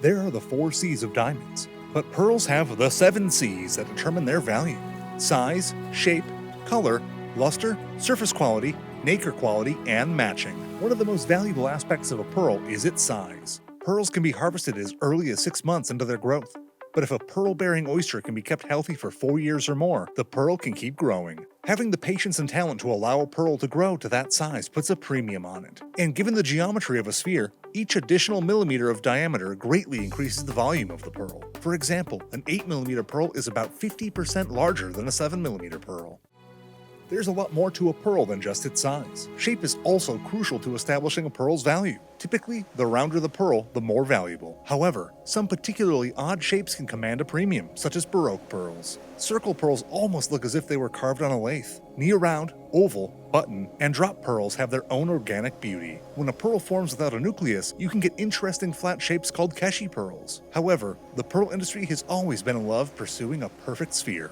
There are the 4 C's of diamonds, but pearls have the 7 C's that determine their value: size, shape, color, luster, surface quality, nacre quality, and matching. One of the most valuable aspects of a pearl is its size. Pearls can be harvested as early as 6 months into their growth. But if a pearl-bearing oyster can be kept healthy for 4 years or more, the pearl can keep growing. Having the patience and talent to allow a pearl to grow to that size puts a premium on it. And given the geometry of a sphere, each additional millimeter of diameter greatly increases the volume of the pearl. For example, an 8mm pearl is about 50% larger than a 7mm pearl. There's a lot more to a pearl than just its size. Shape is also crucial to establishing a pearl's value. Typically, the rounder the pearl, the more valuable. However, some particularly odd shapes can command a premium, such as baroque pearls. Circle pearls almost look as if they were carved on a lathe. Near-round, oval, button, and drop pearls have their own organic beauty. When a pearl forms without a nucleus, you can get interesting flat shapes called keshi pearls. However, the pearl industry has always been in love pursuing a perfect sphere.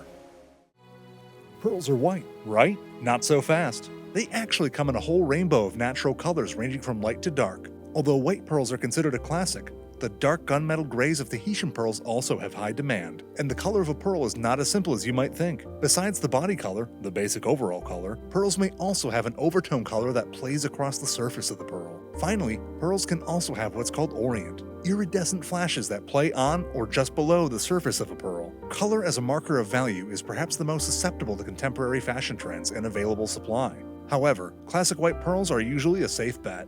Pearls are white, right? Not so fast. They actually come in a whole rainbow of natural colors ranging from light to dark. Although white pearls are considered a classic, the dark gunmetal grays of Tahitian pearls also have high demand. And the color of a pearl is not as simple as you might think. Besides the body color, the basic overall color, pearls may also have an overtone color that plays across the surface of the pearl. Finally, pearls can also have what's called orient, iridescent flashes that play on or just below the surface of a pearl. Color as a marker of value is perhaps the most susceptible to contemporary fashion trends and available supply. However, classic white pearls are usually a safe bet.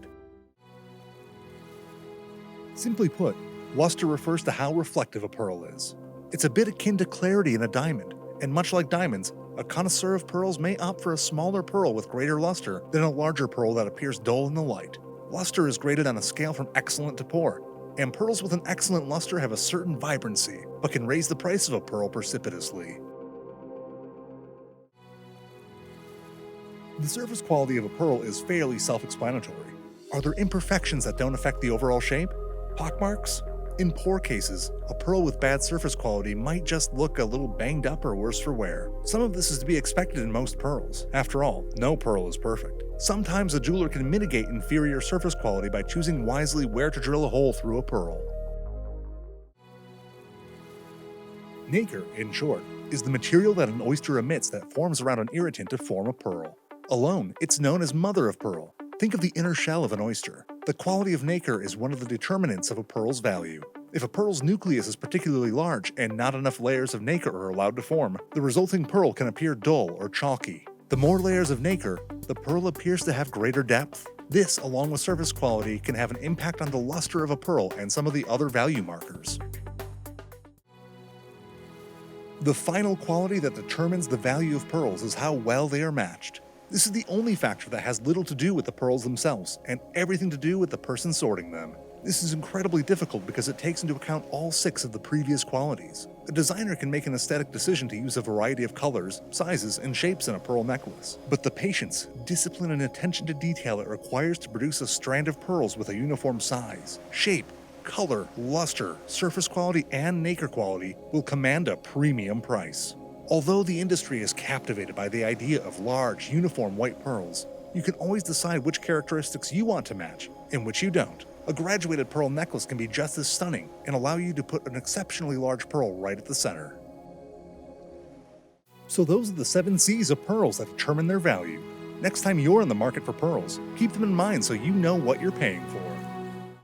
Simply put, luster refers to how reflective a pearl is. It's a bit akin to clarity in a diamond, and much like diamonds, a connoisseur of pearls may opt for a smaller pearl with greater luster than a larger pearl that appears dull in the light. Luster is graded on a scale from excellent to poor, and pearls with an excellent luster have a certain vibrancy, but can raise the price of a pearl precipitously. The surface quality of a pearl is fairly self-explanatory. Are there imperfections that don't affect the overall shape? Pockmarks? In poor cases, a pearl with bad surface quality might just look a little banged up or worse for wear. Some of this is to be expected in most pearls. After all, no pearl is perfect. Sometimes a jeweler can mitigate inferior surface quality by choosing wisely where to drill a hole through a pearl. Nacre, in short, is the material that an oyster emits that forms around an irritant to form a pearl. Alone, it's known as mother of pearl. Think of the inner shell of an oyster. The quality of nacre is one of the determinants of a pearl's value. If a pearl's nucleus is particularly large and not enough layers of nacre are allowed to form, the resulting pearl can appear dull or chalky. The more layers of nacre, the pearl appears to have greater depth. This, along with surface quality, can have an impact on the luster of a pearl and some of the other value markers. The final quality that determines the value of pearls is how well they are matched. This is the only factor that has little to do with the pearls themselves, and everything to do with the person sorting them. This is incredibly difficult because it takes into account all 6 of the previous qualities. A designer can make an aesthetic decision to use a variety of colors, sizes, and shapes in a pearl necklace. But the patience, discipline, and attention to detail it requires to produce a strand of pearls with a uniform size, shape, color, luster, surface quality, and nacre quality will command a premium price. Although the industry is captivated by the idea of large, uniform white pearls, you can always decide which characteristics you want to match and which you don't. A graduated pearl necklace can be just as stunning and allow you to put an exceptionally large pearl right at the center. So those are the 7 C's of pearls that determine their value. Next time you're in the market for pearls, keep them in mind so you know what you're paying for.